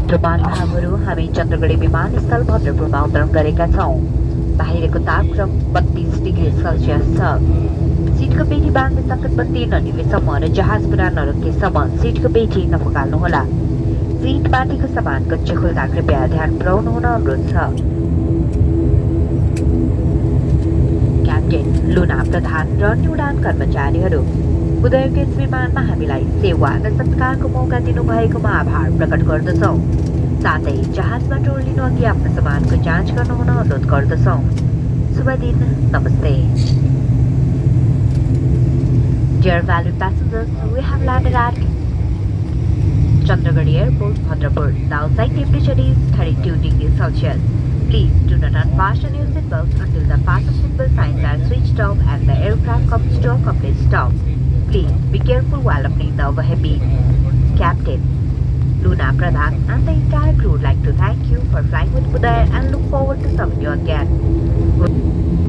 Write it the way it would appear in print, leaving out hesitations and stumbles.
श्रोमान भावहरू हामी चन्द्रगढी विमानस्थल भद्रपुरमा अवतरण गरेका छौँ। बाहिरको तापक्रम 32 डिग्री सेल्सियस छ। सिटको पेटी बाँध्ने सङ्केत बत्ती ननिभेसम्म र जहाज पुरा नरोकिएसम्म सिटको पेटी नफुकाल्नुहोला। सिट माथिको सामान कच्चे खुल्दा कृपया ध्यान पुर्याउनु हुन अनुरोध छ। क्याप्टेन, लुना प्रधान र अन्य उडान कर्मचारीहरू, उदयको यस विमानमा हामीलाई सेवा र सत्कारको मौका दिनुभएकोमा आभार प्रकट गर्दछौँ। साथै जहाजमा टोर्लिनु अघि आफ्नो सामानको जाँच गर्नु हुन अनुरोध गर्दछौँ। शुभ दिन, नमस्ते। Dear valued passengers, we have landed at Chandragadhi Airport, Bhadrapur. The outside temperature is 32 degrees Celsius. Please do not unfasten your seatbelts until the fasten seatbelt signs are switched off and the aircraft comes to a complete stop. Please be careful while opening the overhead bin. Captain, Luna Pradhan and the entire crew would like to thank you for flying with Uday and look forward to serving you again.